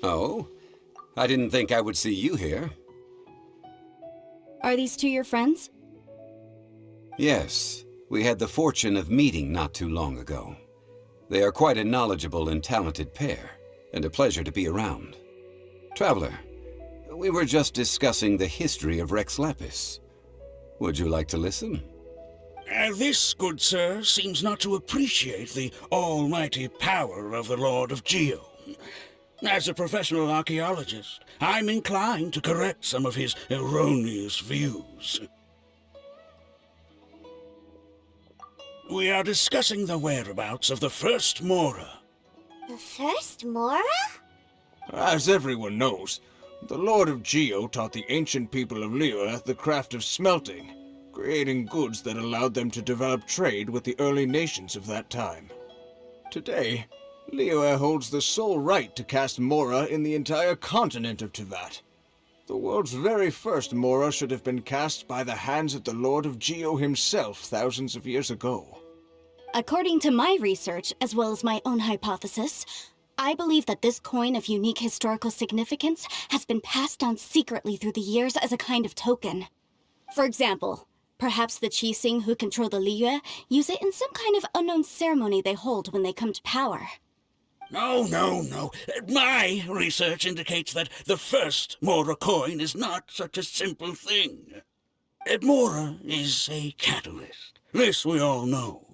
Oh? I didn't think I would see you here. Are these two your friends? Yes, we had the fortune of meeting not too long ago. They are quite a knowledgeable and talented pair, and a pleasure to be around. Traveler, we were just discussing the history of Rex Lapis. Would you like to listen? This, good sir, seems not to appreciate the almighty power of the Lord of Geo. As a professional archaeologist, I'm inclined to correct some of his erroneous views. We are discussing the whereabouts of the first Mora. The first Mora? As everyone knows, the Lord of Geo taught the ancient people of Liyue the craft of smelting, creating goods that allowed them to develop trade with the early nations of that time. Today, Liyue holds the sole right to cast Mora in the entire continent of Teyvat. The world's very first Mora should have been cast by the hands of the Lord of Geo himself thousands of years ago. According to my research, as well as my own hypothesis, I believe that this coin of unique historical significance has been passed down secretly through the years as a kind of token. For example, perhaps the Qixing who control the Liyue use it in some kind of unknown ceremony they hold when they come to power. No. My research indicates that the first Mora coin is not such a simple thing. Mora is a catalyst. This we all know.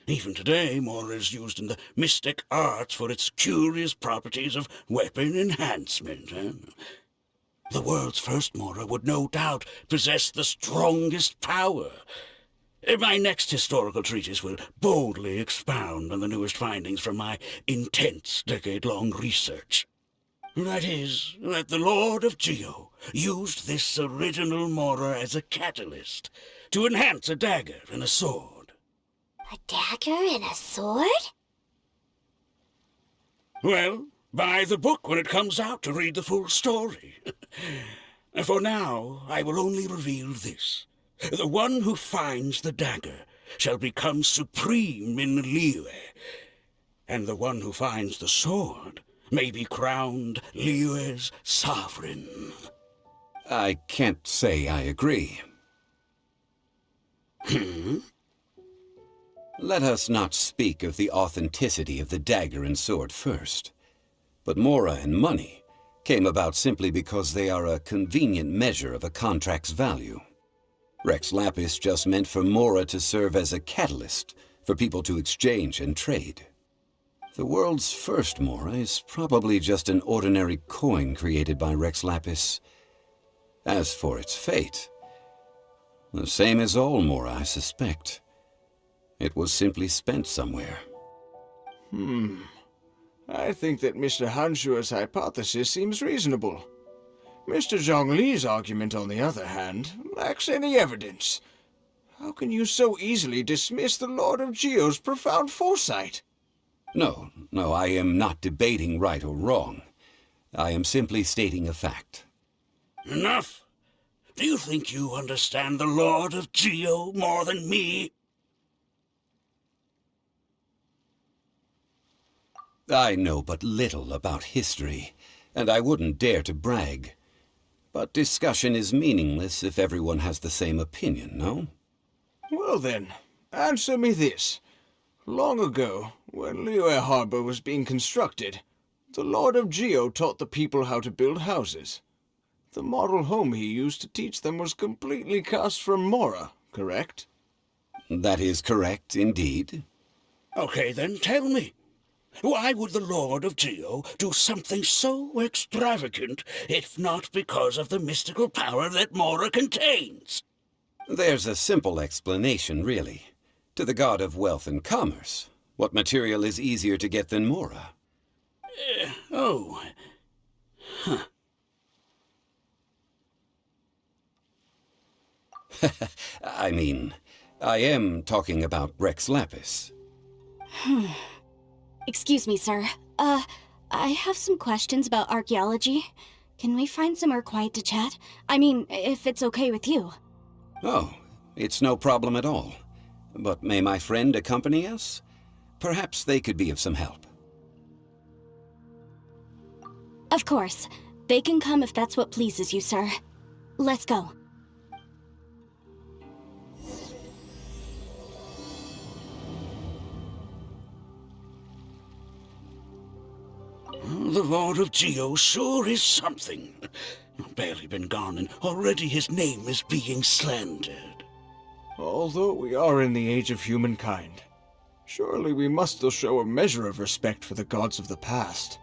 Even today, Mora is used in the mystic arts for its curious properties of weapon enhancement. The world's first Mora would no doubt possess the strongest power. My next historical treatise will boldly expound on the newest findings from my intense decade-long research. That is, that the Lord of Geo used this original Mora as a catalyst to enhance a dagger and a sword. A dagger and a sword? Well, buy the book when it comes out to read the full story. For now, I will only reveal this. The one who finds the dagger shall become supreme in Liyue, and the one who finds the sword may be crowned Liyue's sovereign. I can't say I agree. Let us not speak of the authenticity of the dagger and sword first. But Mora and money came about simply because they are a convenient measure of a contract's value. Rex Lapis just meant for Mora to serve as a catalyst for people to exchange and trade. The world's first Mora is probably just an ordinary coin created by Rex Lapis. As for its fate, the same as all Mora, I suspect. It was simply spent somewhere. I think that Mr. Hanshua's hypothesis seems reasonable. Mr. Zhongli's argument, on the other hand, lacks any evidence. How can you so easily dismiss the Lord of Geo's profound foresight? No, I am not debating right or wrong. I am simply stating a fact. Enough! Do you think you understand the Lord of Geo more than me? I know but little about history, and I wouldn't dare to brag. But discussion is meaningless if everyone has the same opinion, no? Well then, answer me this. Long ago, when Liyue Harbor was being constructed, the Lord of Geo taught the people how to build houses. The model home he used to teach them was completely cast from Mora, correct? That is correct, indeed. Okay, then tell me. Why would the Lord of Geo do something so extravagant, if not because of the mystical power that Mora contains? There's a simple explanation, really. To the god of wealth and commerce, what material is easier to get than Mora? I mean, I am talking about Rex Lapis. Excuse me, sir. I have some questions about archaeology. Can we find somewhere quiet to chat? I mean, if it's okay with you. Oh, it's no problem at all. But may my friend accompany us? Perhaps they could be of some help. Of course. They can come if that's what pleases you, sir. Let's go. The Lord of Geo sure is something. Barely been gone, and already his name is being slandered. Although we are in the age of humankind, surely we must still show a measure of respect for the gods of the past.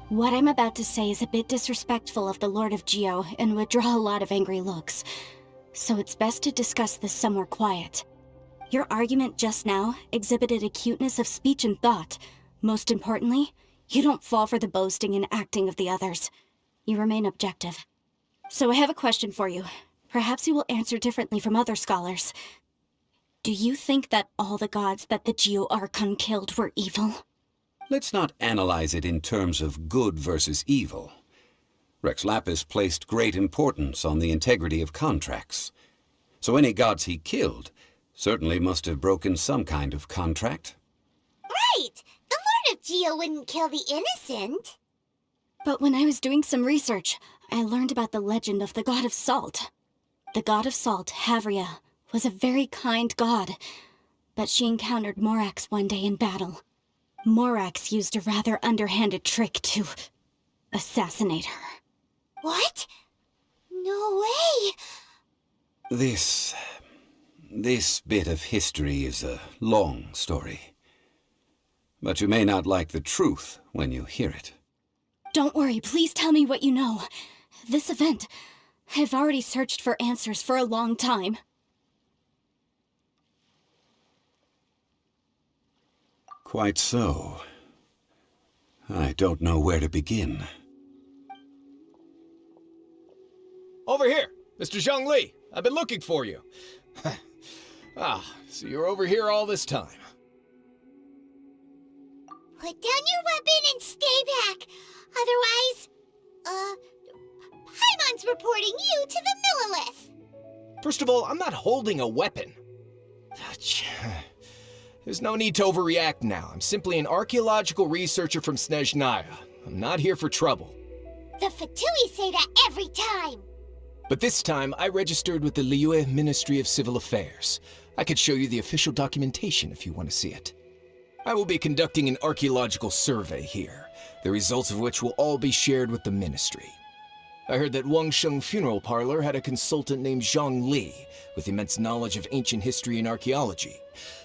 What I'm about to say is a bit disrespectful of the Lord of Geo and would draw a lot of angry looks. So it's best to discuss this somewhere quiet. Your argument just now exhibited acuteness of speech and thought. Most importantly, you don't fall for the boasting and acting of the others. You remain objective. So I have a question for you. Perhaps you will answer differently from other scholars. Do you think that all the gods that the Geo Archon killed were evil? Let's not analyze it in terms of good versus evil. Rex Lapis placed great importance on the integrity of contracts. So any gods he killed certainly must have broken some kind of contract. Right! The Lord of Geo wouldn't kill the innocent. But when I was doing some research, I learned about the legend of the god of salt. The god of salt, Havria, was a very kind god, but she encountered Morax one day in battle. Morax used a rather underhanded trick to assassinate her. What? No way! This bit of history is a long story. But you may not like the truth when you hear it. Don't worry, please tell me what you know. This event, I've already searched for answers for a long time. Quite so. I don't know where to begin. Over here! Mr. Zhongli! I've been looking for you. So you're over here all this time. Put down your weapon and stay back. Otherwise, Paimon's reporting you to the Millilith. First of all, I'm not holding a weapon. There's no need to overreact now. I'm simply an archaeological researcher from Snezhnaya. I'm not here for trouble. The Fatui say that every time. But this time, I registered with the Liyue Ministry of Civil Affairs. I could show you the official documentation if you want to see it. I will be conducting an archaeological survey here, the results of which will all be shared with the ministry. I heard that Wangsheng Funeral Parlor had a consultant named Zhongli with immense knowledge of ancient history and archaeology.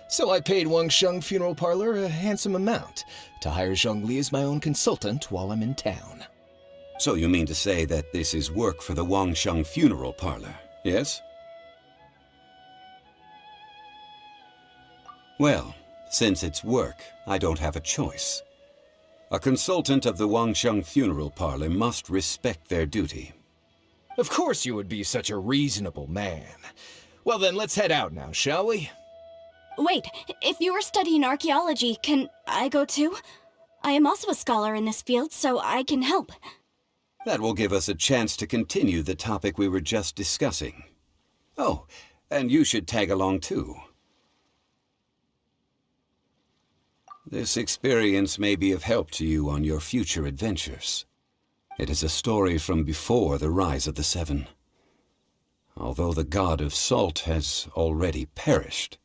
So I paid Wangsheng Funeral Parlor a handsome amount to hire Zhongli as my own consultant while I'm in town. So you mean to say that this is work for the Wangsheng Funeral Parlor, yes? Well, since it's work, I don't have a choice. A consultant of the Wangsheng Funeral Parlor must respect their duty. Of course you would be such a reasonable man. Well then, let's head out now, shall we? Wait, if you are studying archaeology, can I go too? I am also a scholar in this field, so I can help. That will give us a chance to continue the topic we were just discussing. Oh, and you should tag along too. This experience may be of help to you on your future adventures. It is a story from before the rise of the Seven. Although the god of salt has already perished,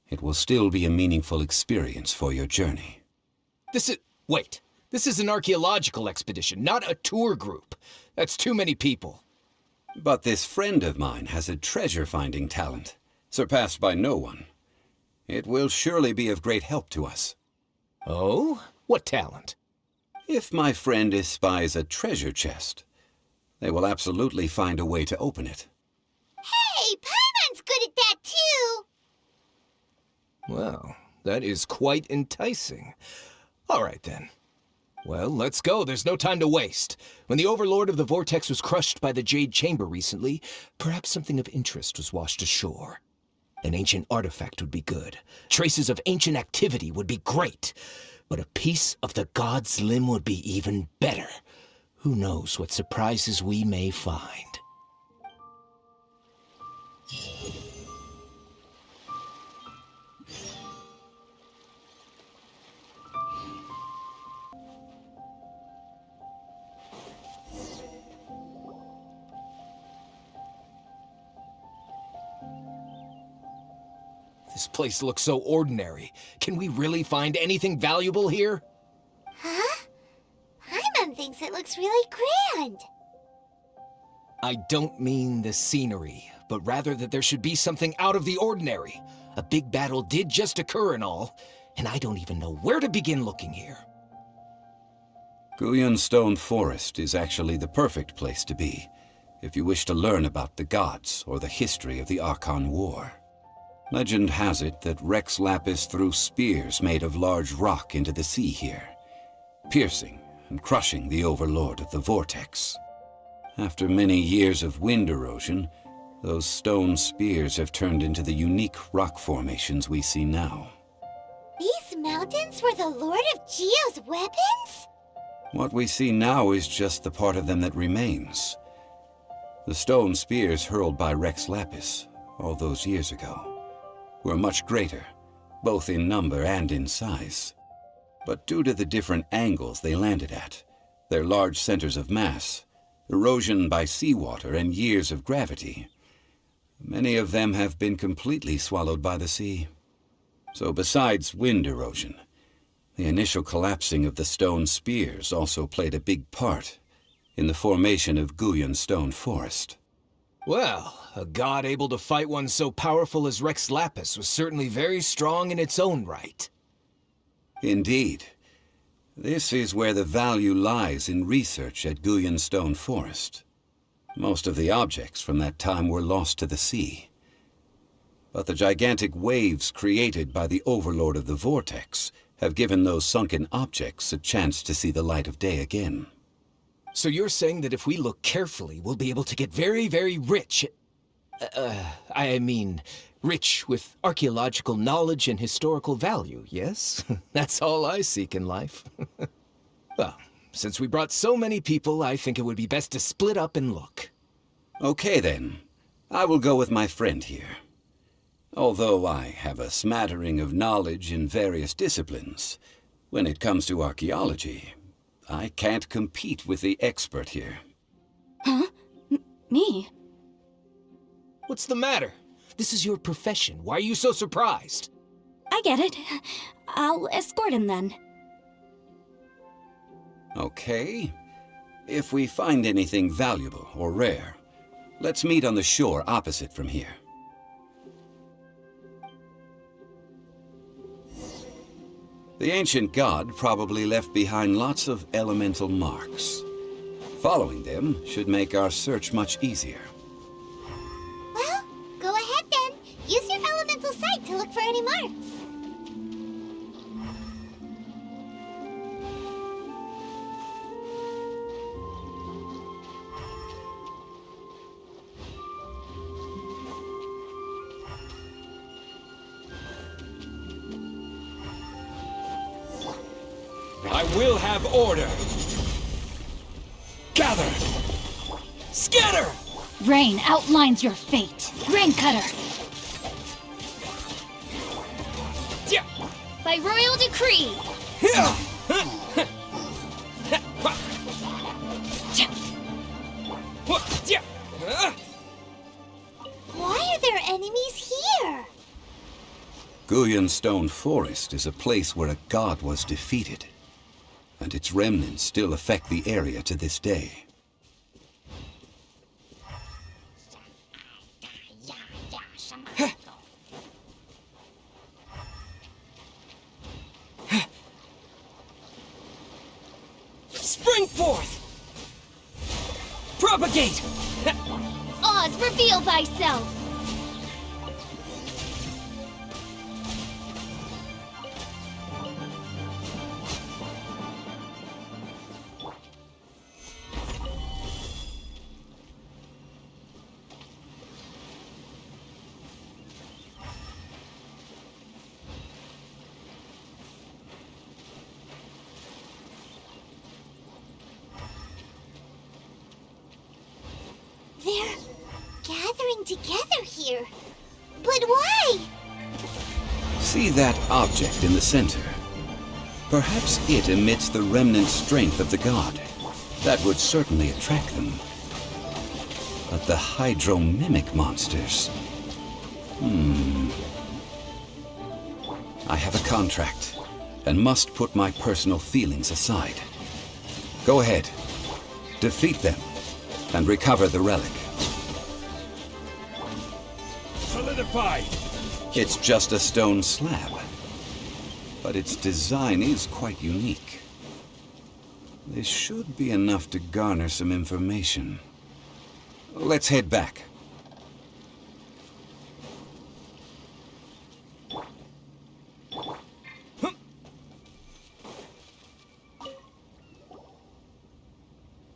it will still be a meaningful experience for your journey. Wait. This is an archaeological expedition, not a tour group. That's too many people. But this friend of mine has a treasure-finding talent, surpassed by no one. It will surely be of great help to us. Oh? What talent? If my friend espies a treasure chest, they will absolutely find a way to open it. Hey, Paimon's good at that too! Well, that is quite enticing. All right then. Well, let's go. There's no time to waste. When the Overlord of the Vortex was crushed by the Jade Chamber recently, perhaps something of interest was washed ashore. An ancient artifact would be good. Traces of ancient activity would be great. But a piece of the god's limb would be even better. Who knows what surprises we may find. This place looks so ordinary. Can we really find anything valuable here? Huh? Paimon thinks it looks really grand. I don't mean the scenery, but rather that there should be something out of the ordinary. A big battle did just occur and all, and I don't even know where to begin looking here. Guyan Stone Forest is actually the perfect place to be, if you wish to learn about the gods or the history of the Archon War. Legend has it that Rex Lapis threw spears made of large rock into the sea here, piercing and crushing the overlord of the vortex. After many years of wind erosion, those stone spears have turned into the unique rock formations we see now. These mountains were the Lord of Geo's weapons? What we see now is just the part of them that remains. The stone spears hurled by Rex Lapis all those years ago were much greater, both in number and in size. But due to the different angles they landed at, their large centers of mass, erosion by seawater, and years of gravity, many of them have been completely swallowed by the sea. So besides wind erosion, the initial collapsing of the stone spears also played a big part in the formation of Guyan Stone Forest. Well, a god able to fight one so powerful as Rex Lapis was certainly very strong in its own right. Indeed. This is where the value lies in research at Guyan Stone Forest. Most of the objects from that time were lost to the sea. But the gigantic waves created by the overlord of the vortex have given those sunken objects a chance to see the light of day again. So you're saying that if we look carefully, we'll be able to get very, very rich. Rich with archaeological knowledge and historical value, yes? That's all I seek in life. Well, since we brought so many people, I think it would be best to split up and look. Okay then. I will go with my friend here. Although I have a smattering of knowledge in various disciplines, when it comes to archaeology, I can't compete with the expert here. Huh? Me? What's the matter? This is your profession. Why are you so surprised? I get it. I'll escort him then. Okay. If we find anything valuable or rare, let's meet on the shore opposite from here. The ancient god probably left behind lots of elemental marks. Following them should make our search much easier. Well, go ahead then. Use your elemental sight to look for any marks. I will have order. Gather! Scatter! Rain outlines your fate. Rain Cutter. Yeah. By royal decree. Why are there enemies here? Guyan Stone Forest is a place where a god was defeated, and its remnants still affect the area to this day. Spring forth! Propagate! Oz, reveal thyself! They're gathering together here. here. But why? See that object in the center? Perhaps it emits the remnant strength of the god. That would certainly attract them. But the hydro-mimic monsters... I have a contract, and must put my personal feelings aside. Go ahead. Defeat them, and recover the relic. Solidified! It's just a stone slab, but its design is quite unique. This should be enough to garner some information. Let's head back.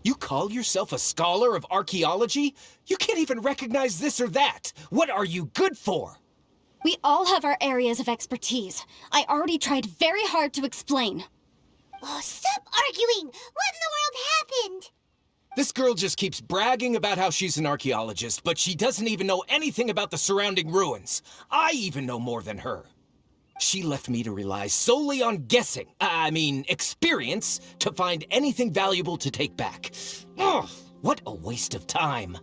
You call yourself a scholar of archaeology? You can't even recognize this or that. What are you good for? We all have our areas of expertise. I already tried very hard to explain. Oh, stop arguing! What in the world happened? This girl just keeps bragging about how she's an archaeologist, but she doesn't even know anything about the surrounding ruins. I even know more than her. She left me to rely solely on guessing, experience, to find anything valuable to take back. Ugh, what a waste of time.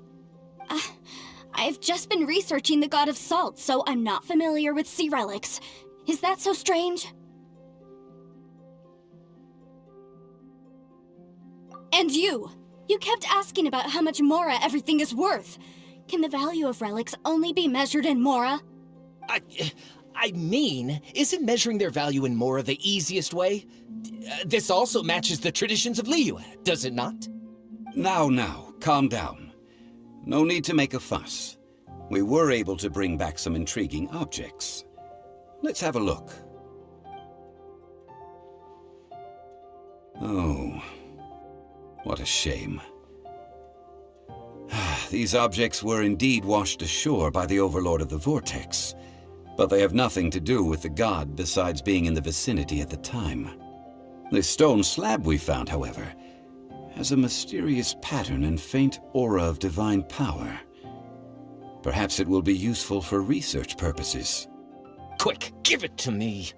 I've just been researching the God of Salt, so I'm not familiar with sea relics. Is that so strange? And you kept asking about how much Mora everything is worth. Can the value of relics only be measured in Mora? Isn't measuring their value in Mora the easiest way? This also matches the traditions of Liyue, does it not? Now, calm down. No need to make a fuss. We were able to bring back some intriguing objects. Let's have a look. Oh, what a shame. These objects were indeed washed ashore by the Overlord of the Vortex, but they have nothing to do with the god besides being in the vicinity at the time. The stone slab we found, however, has a mysterious pattern and faint aura of divine power. Perhaps it will be useful for research purposes. Quick, give it to me!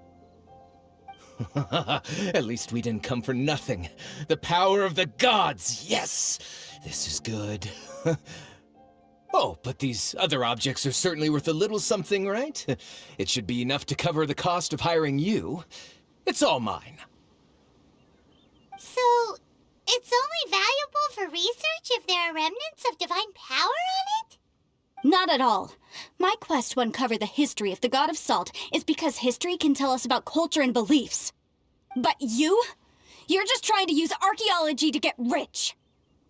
At least we didn't come for nothing. The power of the gods, yes! This is good. Oh, but these other objects are certainly worth a little something, right? It should be enough to cover the cost of hiring you. It's all mine. So, it's only valuable for research if there are remnants of divine power on it? Not at all. My quest to uncover the history of the God of Salt is because history can tell us about culture and beliefs. But you're just trying to use archaeology to get rich.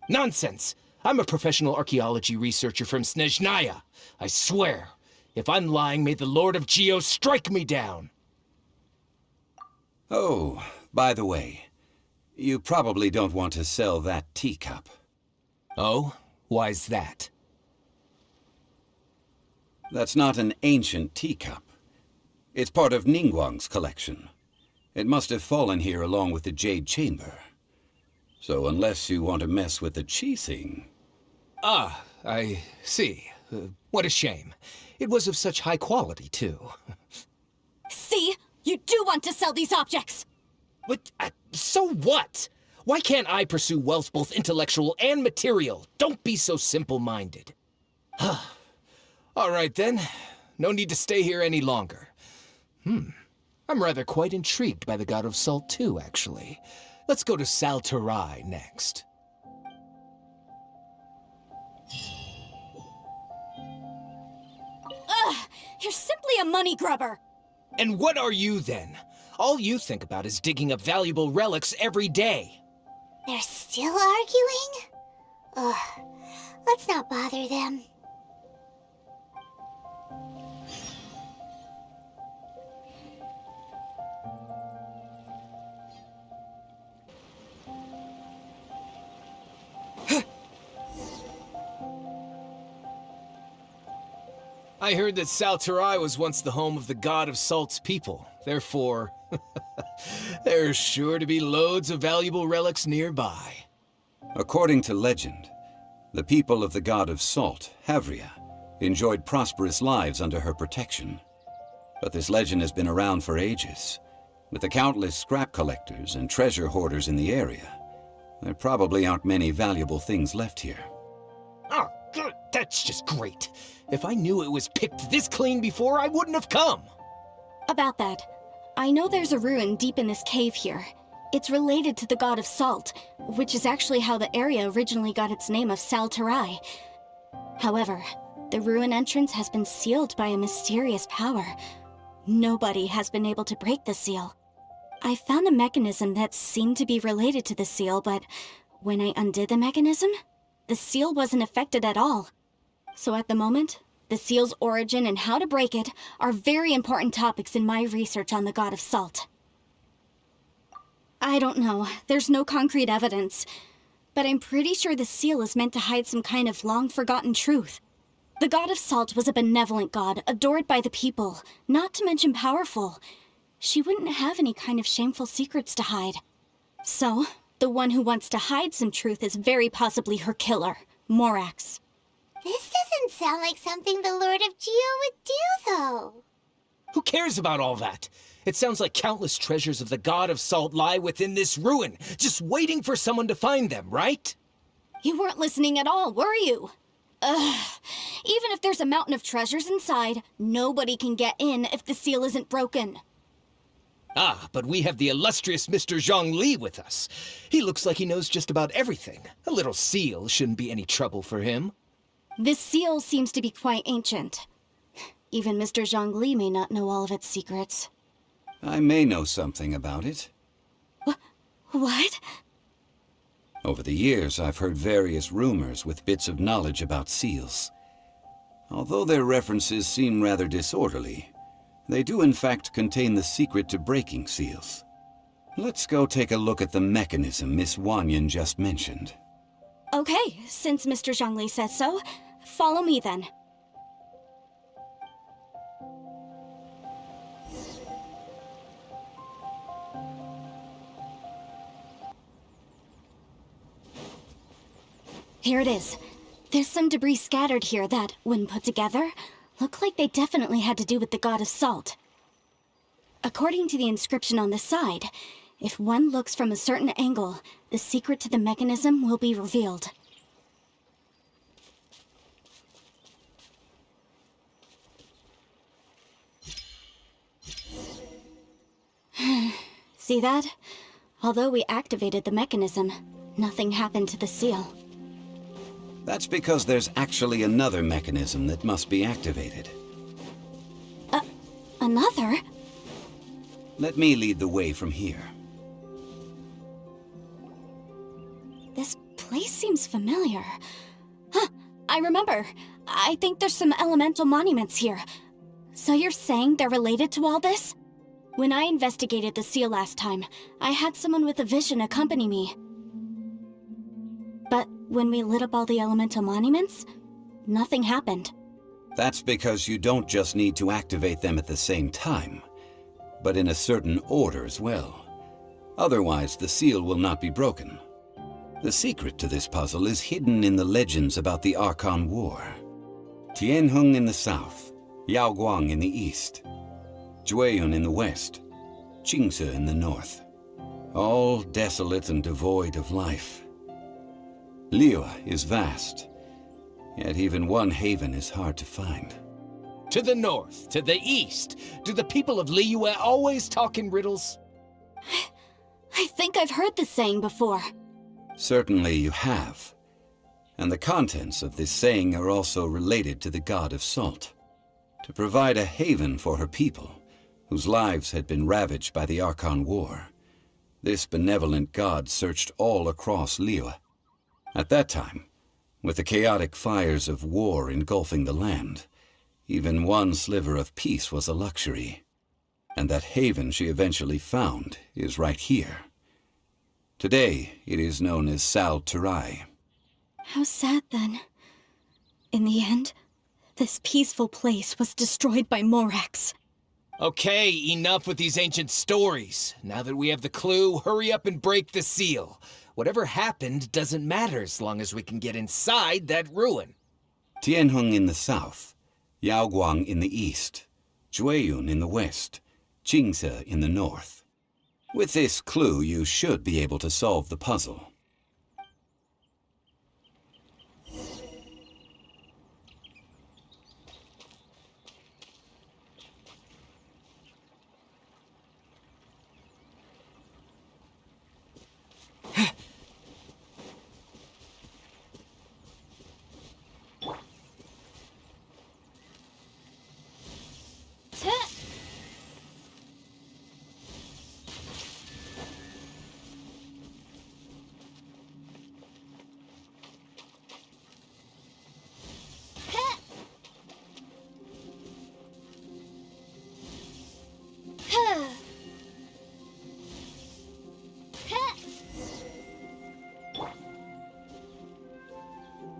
Nonsense! I'm a professional archaeology researcher from Snezhnaya. I swear, if I'm lying, may the Lord of Geo strike me down. Oh, by the way, you probably don't want to sell that teacup. Oh? Why's that? That's not an ancient teacup. It's part of Ningguang's collection. It must have fallen here along with the Jade Chamber. So unless you want to mess with the Qixing... Ah, I see. What a shame. It was of such high quality, too. See? You do want to sell these objects! But, so what? Why can't I pursue wealth both intellectual and material? Don't be so simple-minded. All right, then. No need to stay here any longer. I'm rather quite intrigued by the God of Salt, too, actually. Let's go to Sal Flore next. Ugh! You're simply a money grubber! And what are you, then? All you think about is digging up valuable relics every day. They're still arguing? Ugh, let's not bother them. I heard that Sal Flore was once the home of the God of Salt's people. Therefore, there's sure to be loads of valuable relics nearby. According to legend, the people of the God of Salt, Havria, enjoyed prosperous lives under her protection. But this legend has been around for ages. With the countless scrap collectors and treasure hoarders in the area, there probably aren't many valuable things left here. Oh, good. That's just great. If I knew it was picked this clean before, I wouldn't have come. About that, I know there's a ruin deep in this cave here. It's related to the god of salt, which is actually how the area originally got its name of Sal Flore. However, the ruin entrance has been sealed by a mysterious power. Nobody has been able to break the seal. I found a mechanism that seemed to be related to the seal, but when I undid the mechanism, the seal wasn't affected at all. So at the moment, the seal's origin and how to break it are very important topics in my research on the god of salt. I don't know, there's no concrete evidence, but I'm pretty sure the seal is meant to hide some kind of long-forgotten truth. The god of salt was a benevolent god, adored by the people, not to mention powerful. She wouldn't have any kind of shameful secrets to hide. So, the one who wants to hide some truth is very possibly her killer, Morax. This doesn't sound like something the Lord of Geo would do, though. Who cares about all that? It sounds like countless treasures of the god of salt lie within this ruin, just waiting for someone to find them, right? You weren't listening at all, were you? Ugh. Even if there's a mountain of treasures inside, nobody can get in if the seal isn't broken. Ah, but we have the illustrious Mr. Zhongli with us. He looks like he knows just about everything. A little seal shouldn't be any trouble for him. This seal seems to be quite ancient. Even Mr. Zhongli may not know all of its secrets. I may know something about it. What? Over the years, I've heard various rumors with bits of knowledge about seals. Although their references seem rather disorderly, they do in fact contain the secret to breaking seals. Let's go take a look at the mechanism Miss Wanyan just mentioned. Okay, since Mr. Zhongli says so, follow me then. Here it is. There's some debris scattered here that, when put together, look like they definitely had to do with the god of salt. According to the inscription on the side, if one looks from a certain angle, the secret to the mechanism will be revealed. See that? Although we activated the mechanism, nothing happened to the seal. That's because there's actually another mechanism that must be activated. Another? Let me lead the way from here. This place seems familiar. Huh, I remember. I think there's some elemental monuments here. So you're saying they're related to all this? When I investigated the seal last time, I had someone with a vision accompany me. But when we lit up all the elemental monuments, nothing happened. That's because you don't just need to activate them at the same time, but in a certain order as well. Otherwise, the seal will not be broken. The secret to this puzzle is hidden in the legends about the Archon War. Tianheng in the south, Yaoguang in the east, Jueyun in the west, Qingce in the north. All desolate and devoid of life. Liyue is vast, yet even one haven is hard to find. To the north, to the east. Do the people of Liyue always talk in riddles? I think I've heard this saying before. Certainly you have. And the contents of this saying are also related to the god of salt. To provide a haven for her people, whose lives had been ravaged by the Archon War, this benevolent god searched all across Liyue. At that time, with the chaotic fires of war engulfing the land, even one sliver of peace was a luxury. And that haven she eventually found is right here. Today, it is known as Sal Flore. How sad then. In the end, this peaceful place was destroyed by Morax. Okay, enough with these ancient stories. Now that we have the clue, hurry up and break the seal. Whatever happened doesn't matter as long as we can get inside that ruin. Tianheng in the south, Yaoguang in the east, Jueyun in the west, Qingce in the north. With this clue, you should be able to solve the puzzle.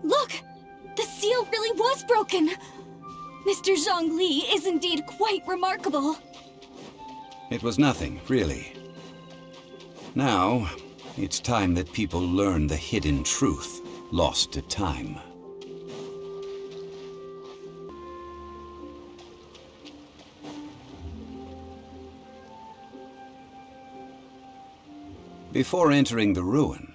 Look! The seal really was broken! Mr. Zhongli is indeed quite remarkable. It was nothing, really. Now, it's time that people learn the hidden truth lost to time. Before entering the ruin,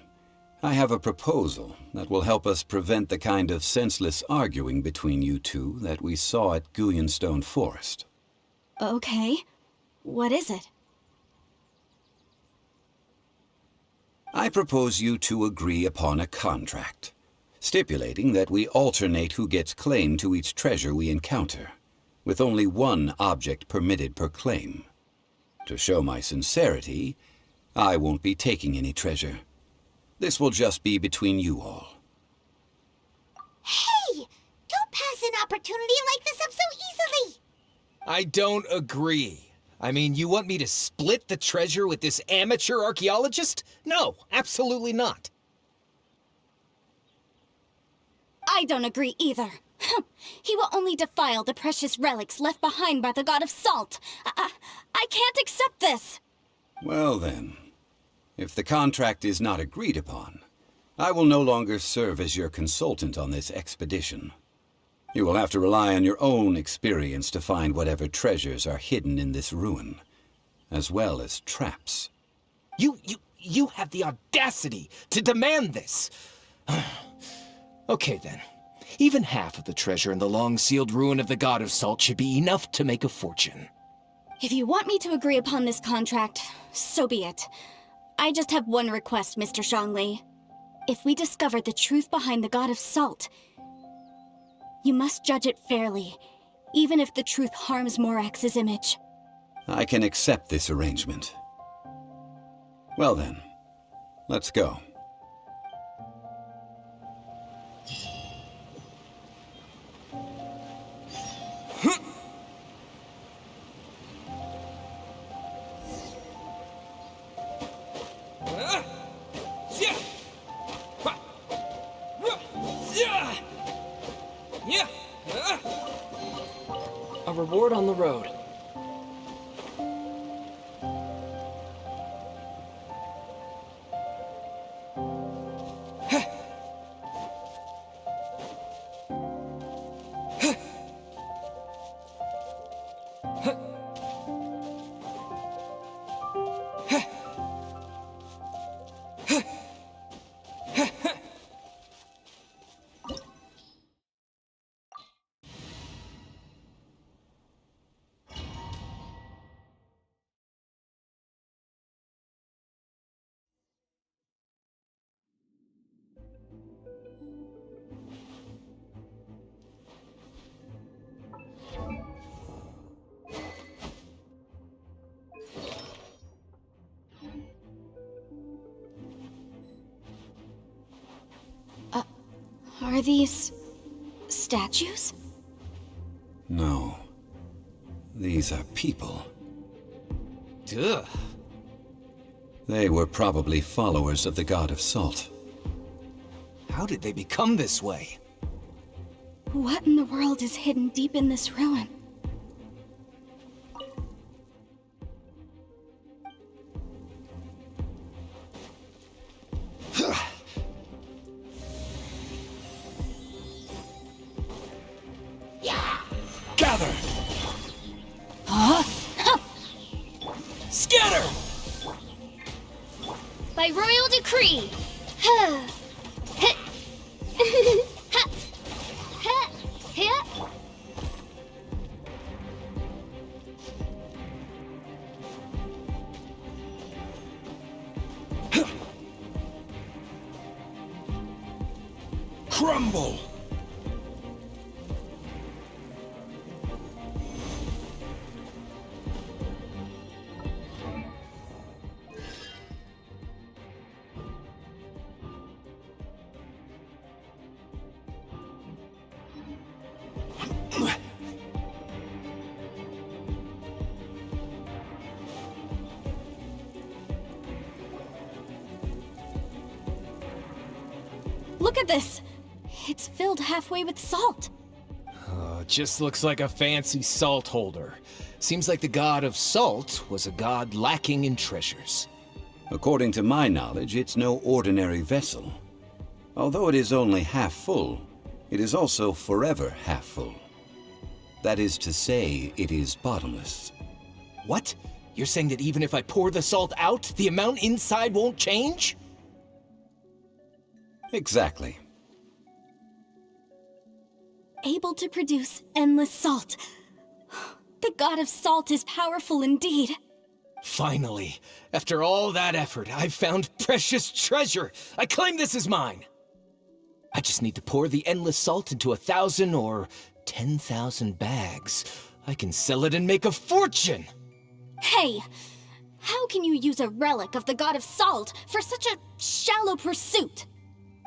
I have a proposal that will help us prevent the kind of senseless arguing between you two that we saw at Guyanstone Forest. Okay. What is it? I propose you two agree upon a contract, stipulating that we alternate who gets claim to each treasure we encounter, with only one object permitted per claim. To show my sincerity, I won't be taking any treasure. This will just be between you all. Hey! Don't pass an opportunity like this up so easily! I don't agree. I mean, you want me to split the treasure with this amateur archaeologist? No, absolutely not. I don't agree either. He will only defile the precious relics left behind by the god of salt. I can't accept this. Well then, if the contract is not agreed upon, I will no longer serve as your consultant on this expedition. You will have to rely on your own experience to find whatever treasures are hidden in this ruin, as well as traps. You have the audacity to demand this! Okay then. Even half of the treasure in the long-sealed ruin of the God of Salt should be enough to make a fortune. If you want me to agree upon this contract, so be it. I just have one request, Mr. Zhongli. If we discover the truth behind the God of Salt, you must judge it fairly, even if the truth harms Morax's image. I can accept this arrangement. Well then, let's go. A reward on the road. Are these statues? No. These are people. Duh. They were probably followers of the God of Salt. How did they become this way? What in the world is hidden deep in this ruin? By royal decree. Crumble! Look at this! It's filled halfway with salt. Just looks like a fancy salt holder. Seems like the god of salt was a god lacking in treasures. According to my knowledge, it's no ordinary vessel. Although it is only half full, it is also forever half full. That is to say, it is bottomless. What? You're saying that even if I pour the salt out, the amount inside won't change? Exactly. Able to produce endless salt. The god of salt is powerful indeed. Finally, after all that effort, I've found precious treasure. I claim this as mine. I just need to pour the endless salt into 1,000 or 10,000 bags. I can sell it and make a fortune. Hey, how can you use a relic of the god of salt for such a shallow pursuit?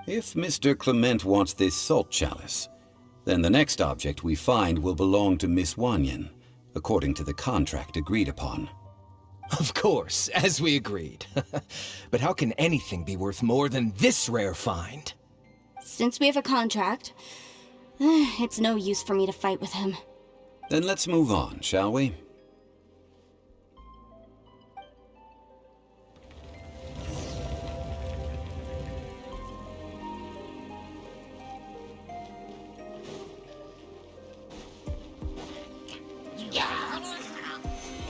If Mr. Clement wants this salt chalice, then the next object we find will belong to Miss Wanyan, according to the contract agreed upon. Of course, as we agreed. But how can anything be worth more than this rare find? Since we have a contract, it's no use for me to fight with him. Then let's move on, shall we?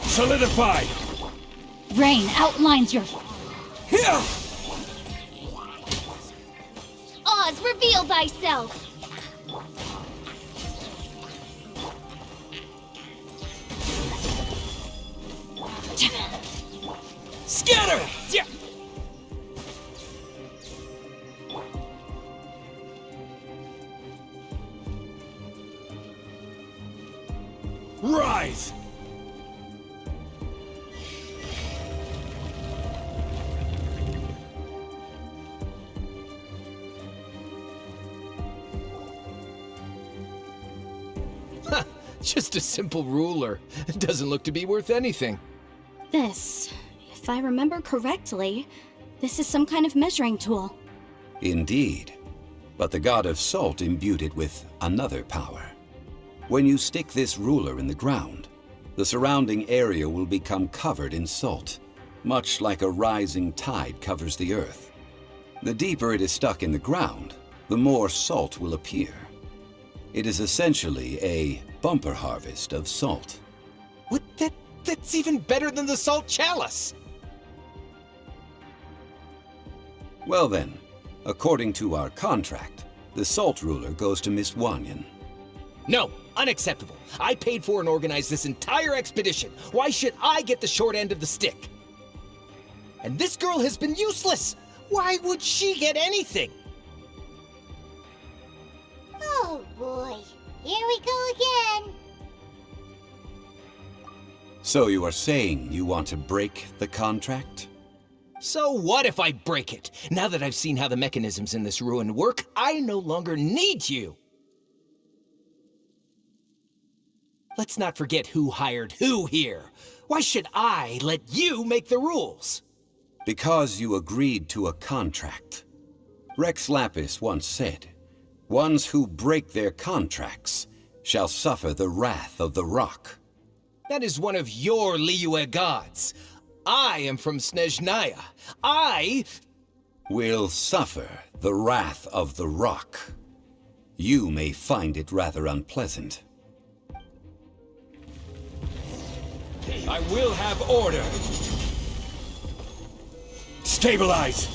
Solidified! Rain outlines your... Here! Oz, reveal thyself! Scatter! Rise! Just a simple ruler. It doesn't look to be worth anything. This, if I remember correctly, this is some kind of measuring tool. Indeed. But the god of salt imbued it with another power. When you stick this ruler in the ground, the surrounding area will become covered in salt, much like a rising tide covers the earth. The deeper it is stuck in the ground, the more salt will appear. It is essentially a bumper harvest of salt. What? That's even better than the salt chalice! Well then, according to our contract, the salt ruler goes to Miss Wanyan. No, unacceptable. I paid for and organized this entire expedition. Why should I get the short end of the stick? And this girl has been useless. Why would she get anything? Oh boy, here we go again. So you are saying you want to break the contract? So what if I break it? Now that I've seen how the mechanisms in this ruin work, I no longer need you. Let's not forget who hired who here. Why should I let you make the rules? Because you agreed to a contract. Rex Lapis once said, "Ones who break their contracts shall suffer the wrath of the rock." That is one of your Liyue gods. I am from Snezhnaya. I will suffer the wrath of the rock. You may find it rather unpleasant. I will have order. Stabilize!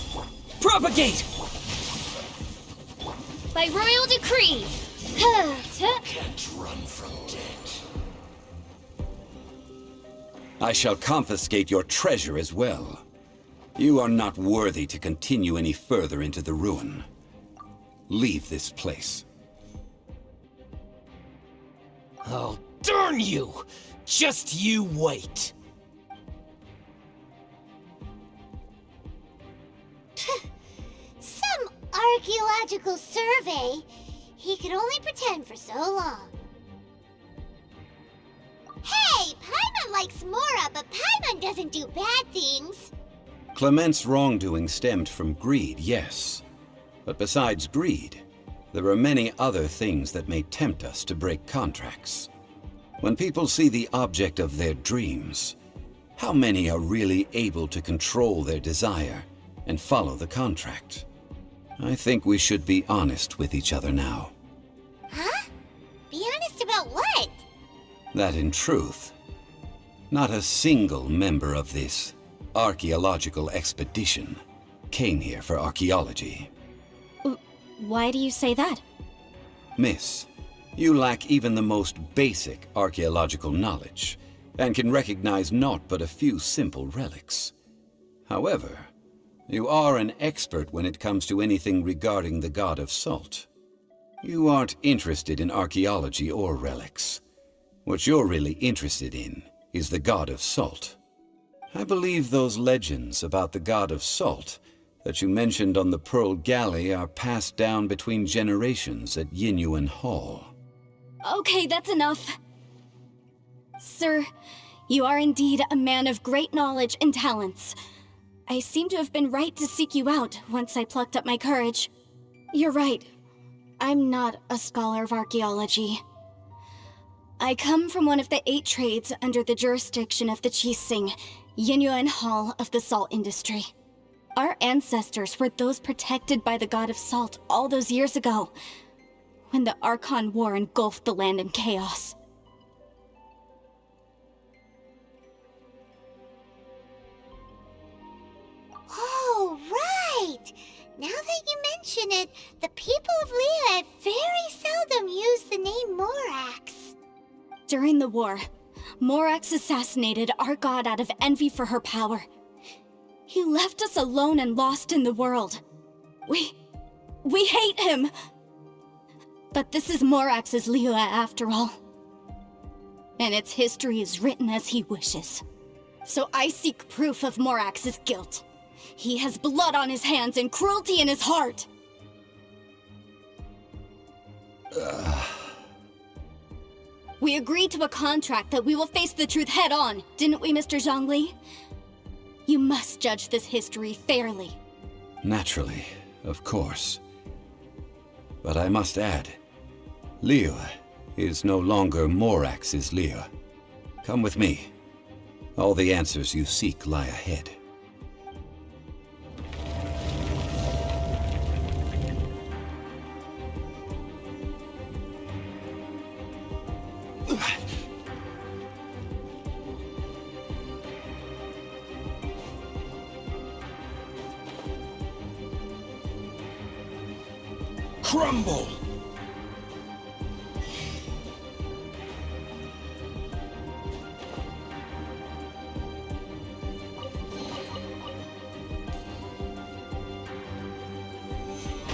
Propagate! By royal decree. I shall confiscate your treasure as well. You are not worthy to continue any further into the ruin. Leave this place. Oh, darn you! Just you wait. Some archaeological survey. He could only pretend for so long. Hey, Paimon likes Mora, but Paimon doesn't do bad things. Clement's wrongdoing stemmed from greed, yes. But besides greed, there are many other things that may tempt us to break contracts. When people see the object of their dreams, how many are really able to control their desire and follow the contract? I think we should be honest with each other now. Huh? Be honest about what? That in truth, not a single member of this archaeological expedition came here for archaeology. Why do you say that? Miss, you lack even the most basic archaeological knowledge, and can recognize naught but a few simple relics. However, you are an expert when it comes to anything regarding the god of salt. You aren't interested in archaeology or relics. What you're really interested in is the god of salt. I believe those legends about the god of salt that you mentioned on the Pearl Galley are passed down between generations at Yinyuan Hall. Okay, that's enough. Sir, you are indeed a man of great knowledge and talents. I seem to have been right to seek you out once I plucked up my courage. You're right. I'm not a scholar of archaeology. I come from one of the 8 trades under the jurisdiction of the Qixing, Yinyuan Hall of the salt industry. Our ancestors were those protected by the god of salt all those years ago, when the Archon War engulfed the land in chaos. Oh, right! Now that you mention it, the people of Liyue very seldom use the name Morax. During the war, Morax assassinated our god out of envy for her power. He left us alone and lost in the world. We hate him! But this is Morax's Liyue after all. And its history is written as he wishes. So I seek proof of Morax's guilt. He has blood on his hands and cruelty in his heart! We agreed to a contract that we will face the truth head on, didn't we, Mr. Zhongli? You must judge this history fairly. Naturally, of course. But I must add, Liyue is no longer Morax's Liyue. Come with me. All the answers you seek lie ahead. Crumble!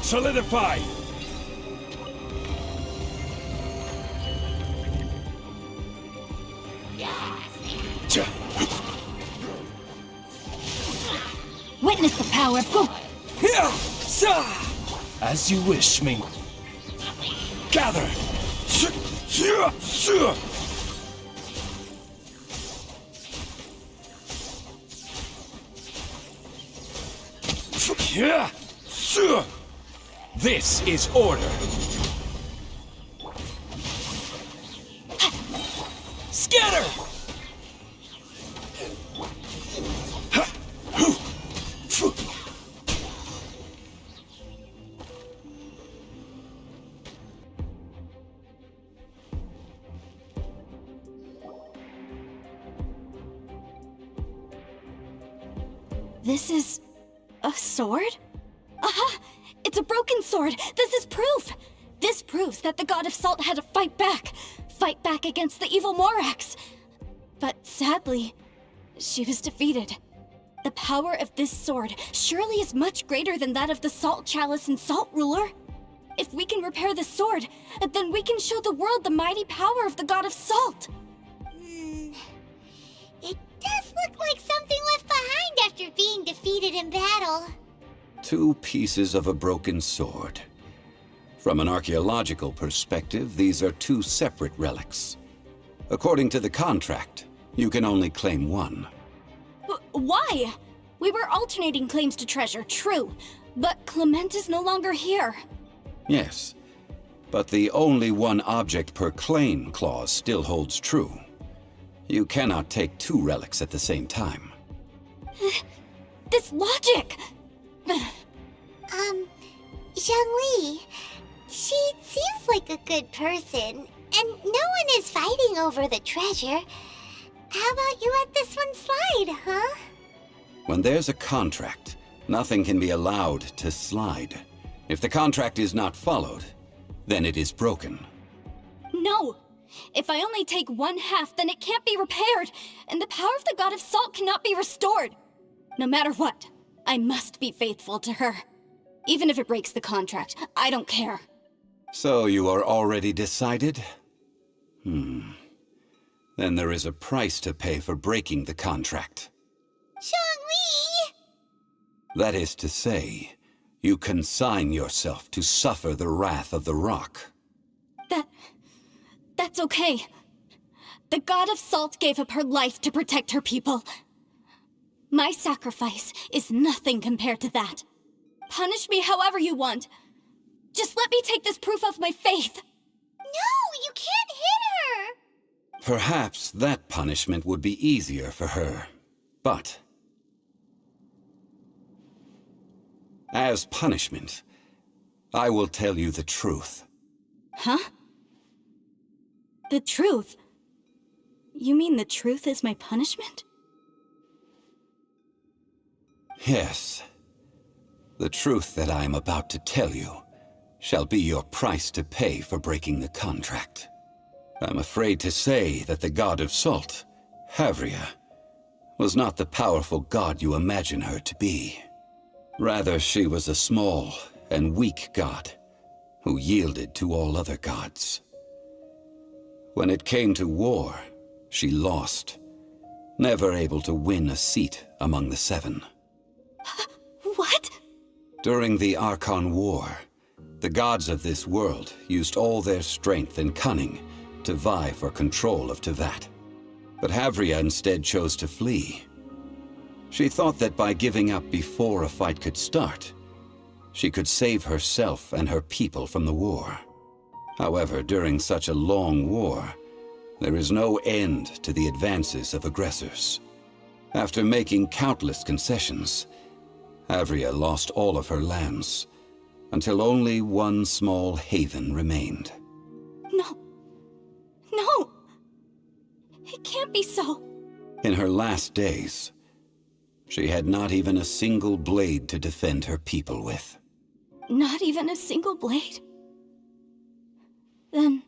Solidify! Witness the power of Gu. As you wish, Ming. Gather! This is order. Scatter! This is A sword? Aha! It's a broken sword! This is proof! This proves that the God of Salt had to fight back! Fight back against the evil Morax! But sadly, she was defeated. The power of this sword surely is much greater than that of the Salt Chalice and Salt Ruler. If we can repair the sword, then we can show the world the mighty power of the God of Salt! It does look like something left behind after being defeated in battle. 2 pieces of a broken sword. From an archaeological perspective, these are 2 separate relics. According to the contract, you can only claim one. Why? We were alternating claims to treasure, true, but Clement is no longer here. Yes, but the only one object per claim clause still holds true. You cannot take 2 relics at the same time. This logic! Zhongli, she seems like a good person, and no one is fighting over the treasure. How about you let this one slide, huh? When there's a contract, nothing can be allowed to slide. If the contract is not followed, then it is broken. No! If I only take 1/2, then it can't be repaired, and the power of the God of Salt cannot be restored. No matter what, I must be faithful to her. Even if it breaks the contract, I don't care. So you are already decided? Then there is a price to pay for breaking the contract. Zhongli! That is to say, you consign yourself to suffer the wrath of the rock. That's okay. The God of Salt gave up her life to protect her people. My sacrifice is nothing compared to that. Punish me however you want. Just let me take this proof of my faith. No, you can't hit her! Perhaps that punishment would be easier for her, but as punishment, I will tell you the truth. Huh? The truth? You mean the truth is my punishment? Yes. The truth that I am about to tell you shall be your price to pay for breaking the contract. I'm afraid to say that the God of Salt, Havria, was not the powerful god you imagine her to be. Rather, she was a small and weak god who yielded to all other gods. When it came to war, she lost, never able to win a seat among the 7. What? During the Archon War, the gods of this world used all their strength and cunning to vie for control of Tevat. But Havria instead chose to flee. She thought that by giving up before a fight could start, she could save herself and her people from the war. However, during such a long war, there is no end to the advances of aggressors. After making countless concessions, Havria lost all of her lands, until only one small haven remained. No. No! It can't be so. In her last days, she had not even a single blade to defend her people with. Not even a single blade? Then,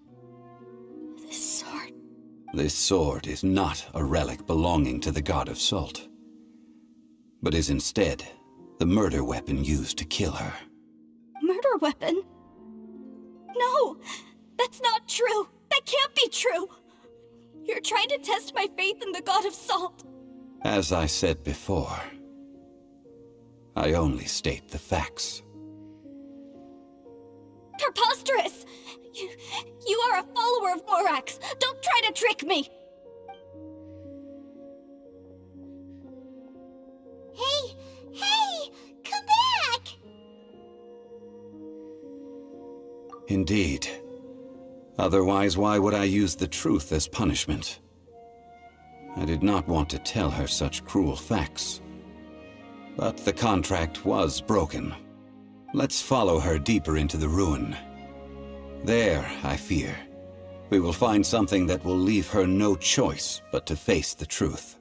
this sword... This sword is not a relic belonging to the God of Salt, but is instead the murder weapon used to kill her. Murder weapon? No! That's not true! That can't be true! You're trying to test my faith in the God of Salt! As I said before, I only state the facts. Preposterous! You are a follower of Morax! Don't try to trick me! Hey! Come back! Indeed. Otherwise, why would I use the truth as punishment? I did not want to tell her such cruel facts. But the contract was broken. Let's follow her deeper into the ruin. There, I fear, we will find something that will leave her no choice but to face the truth.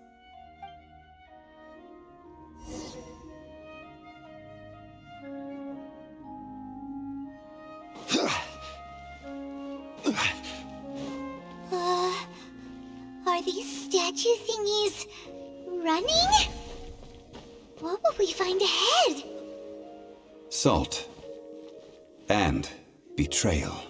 these statue thingies running? What will we find ahead? Salt. And betrayal.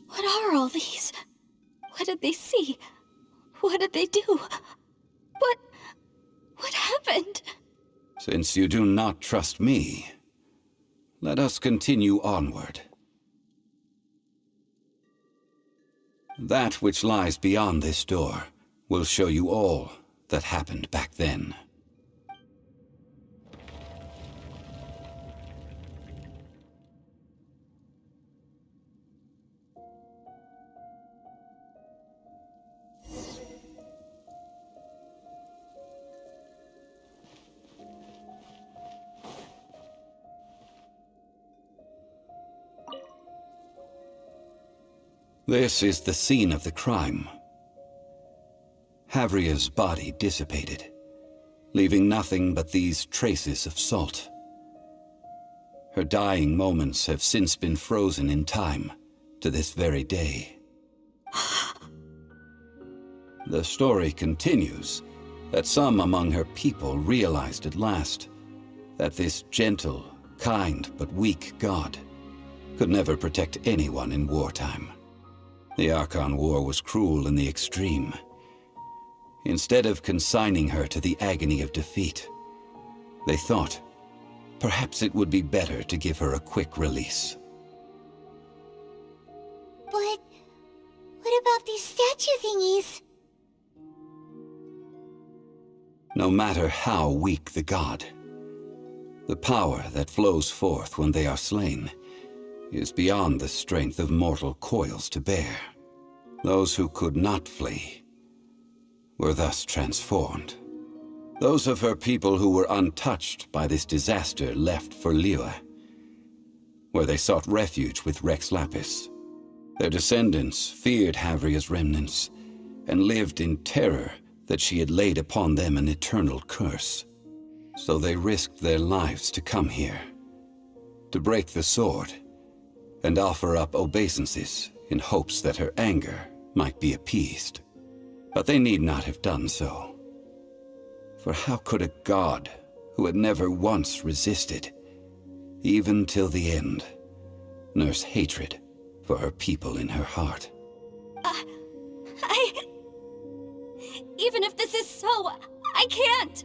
What are all these? What did they see? What did they do? What happened? Since you do not trust me, let us continue onward. That which lies beyond this door will show you all that happened back then. This is the scene of the crime. Havria's body dissipated, leaving nothing but these traces of salt. Her dying moments have since been frozen in time to this very day. The story continues that some among her people realized at last that this gentle, kind, but weak god could never protect anyone in wartime. The Archon War was cruel in the extreme. Instead of consigning her to the agony of defeat, they thought perhaps it would be better to give her a quick release. But what about these statue thingies? No matter how weak the god, the power that flows forth when they are slain is beyond the strength of mortal coils to bear. Those who could not flee were thus transformed. Those of her people who were untouched by this disaster left for Liyue, where they sought refuge with Rex Lapis. Their descendants feared Havria's remnants and lived in terror that she had laid upon them an eternal curse. So they risked their lives to come here, to break the sword and offer up obeisances in hopes that her anger might be appeased. But they need not have done so. For how could a god who had never once resisted, even till the end, nurse hatred for her people in her heart? Even if this is so, I can't!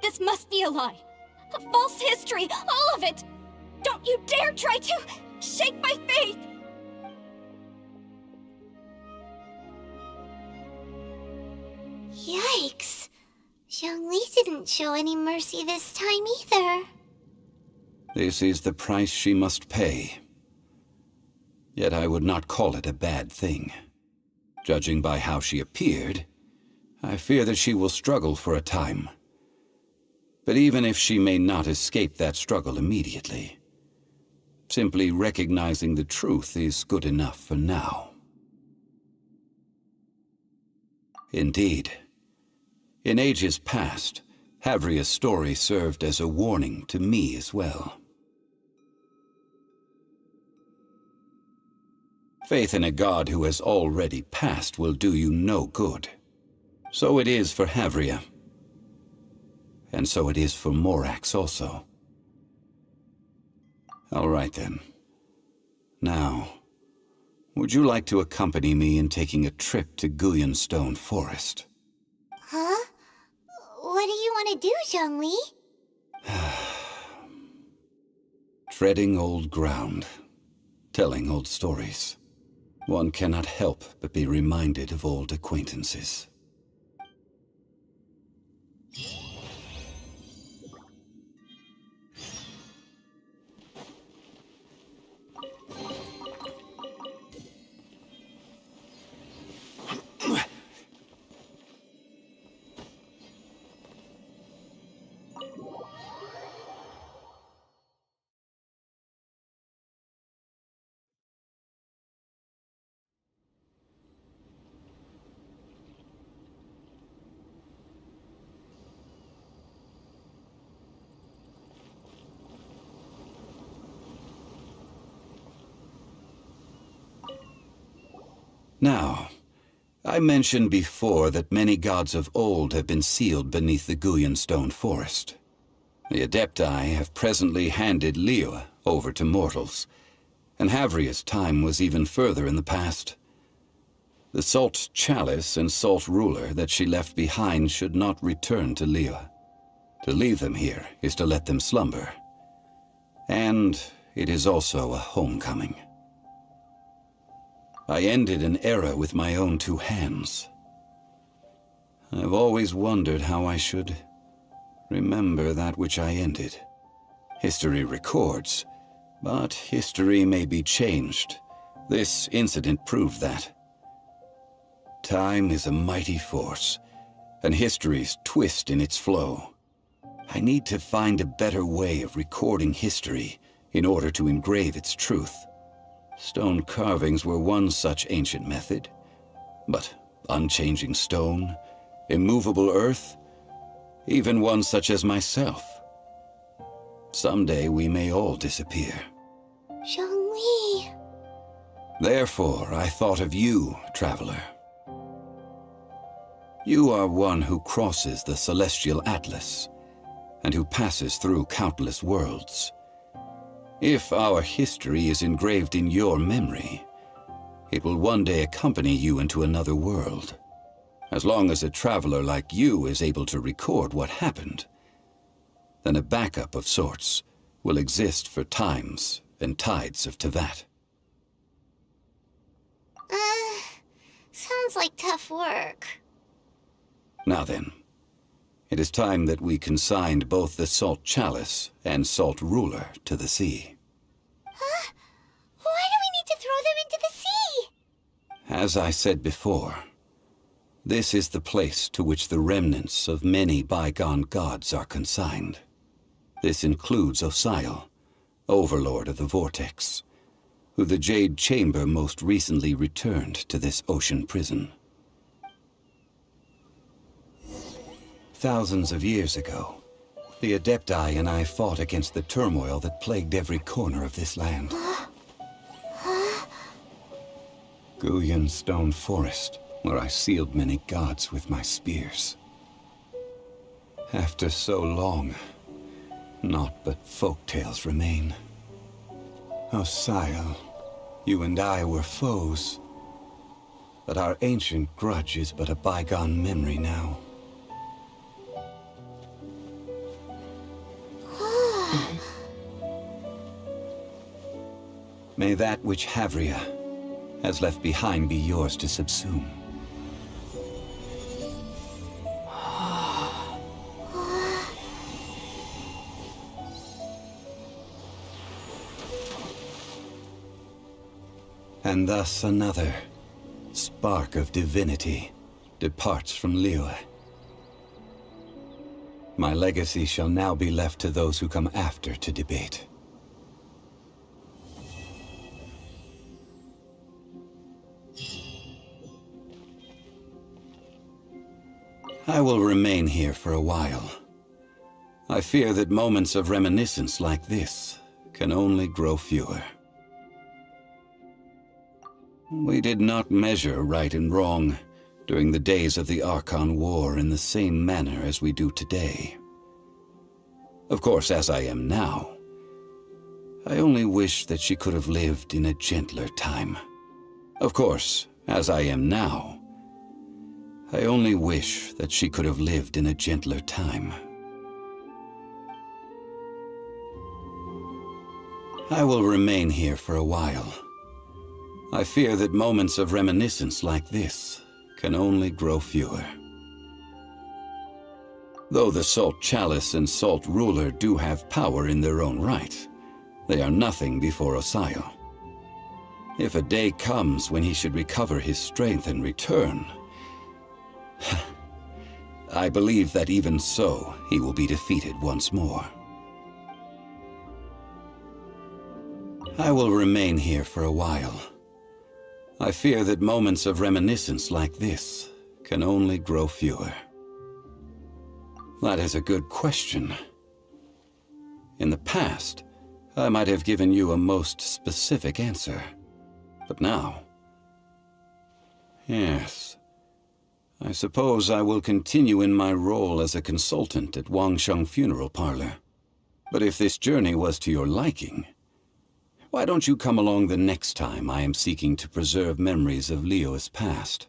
This must be a lie. A false history, all of it! Don't you dare try to shake my faith! Yikes. Zhongli didn't show any mercy this time either. This is the price she must pay. Yet I would not call it a bad thing. Judging by how she appeared, I fear that she will struggle for a time. But even if she may not escape that struggle immediately, simply recognizing the truth is good enough for now. Indeed, in ages past, Havria's story served as a warning to me as well. Faith in a god who has already passed will do you no good. So it is for Havria. And so it is for Morax also. All right then. Now, would you like to accompany me in taking a trip to Guyonstone Forest? Huh? What do you want to do, Zhongli? Treading old ground, telling old stories. One cannot help but be reminded of old acquaintances. Now, I mentioned before that many gods of old have been sealed beneath the Guyan stone forest. The Adepti have presently handed Liyue over to mortals, and Havria's time was even further in the past. The Salt Chalice and Salt Ruler that she left behind should not return to Liyue. To leave them here is to let them slumber. And it is also a homecoming. I ended an era with my own two hands. I've always wondered how I should remember that which I ended. History records, but history may be changed. This incident proved that. Time is a mighty force, and history's twist in its flow. I need to find a better way of recording history in order to engrave its truth. Stone carvings were one such ancient method, but unchanging stone, immovable earth, even one such as myself. Someday we may all disappear. Zhongli. Therefore, I thought of you, traveler. You are one who crosses the celestial atlas, and who passes through countless worlds. If our history is engraved in your memory, it will one day accompany you into another world. As long as a traveler like you is able to record what happened, then a backup of sorts will exist for times and tides of Teyvat. Sounds like tough work. Now then, it is time that we consigned both the Salt Chalice and Salt Ruler to the sea. Huh? Why do we need to throw them into the sea? As I said before, this is the place to which the remnants of many bygone gods are consigned. This includes Osial, Overlord of the Vortex, who the Jade Chamber most recently returned to this ocean prison. Thousands of years ago, the Adepti and I fought against the turmoil that plagued every corner of this land. Guyan Stone Forest, where I sealed many gods with my spears. After so long, naught but folktales remain. Osial, you and I were foes, but our ancient grudge is but a bygone memory now. May that which Havria has left behind be yours to subsume. And thus another spark of divinity departs from Liyue. My legacy shall now be left to those who come after to debate. I will remain here for a while. I fear that moments of reminiscence like this can only grow fewer. We did not measure right and wrong during the days of the Archon War in the same manner as we do today. Of course, as I am now, I only wish that she could have lived in a gentler time. Of course, as I am now, I only wish that she could have lived in a gentler time. I will remain here for a while. I fear that moments of reminiscence like this can only grow fewer. Though the Salt Chalice and Salt Ruler do have power in their own right, they are nothing before Osial. If a day comes when he should recover his strength and return, I believe that even so, he will be defeated once more. I will remain here for a while. I fear that moments of reminiscence like this can only grow fewer. That is a good question. In the past, I might have given you a most specific answer. But now, Yes. I suppose I will continue in my role as a consultant at Wangsheng Funeral Parlor. But if this journey was to your liking, why don't you come along the next time I am seeking to preserve memories of Liyue's past?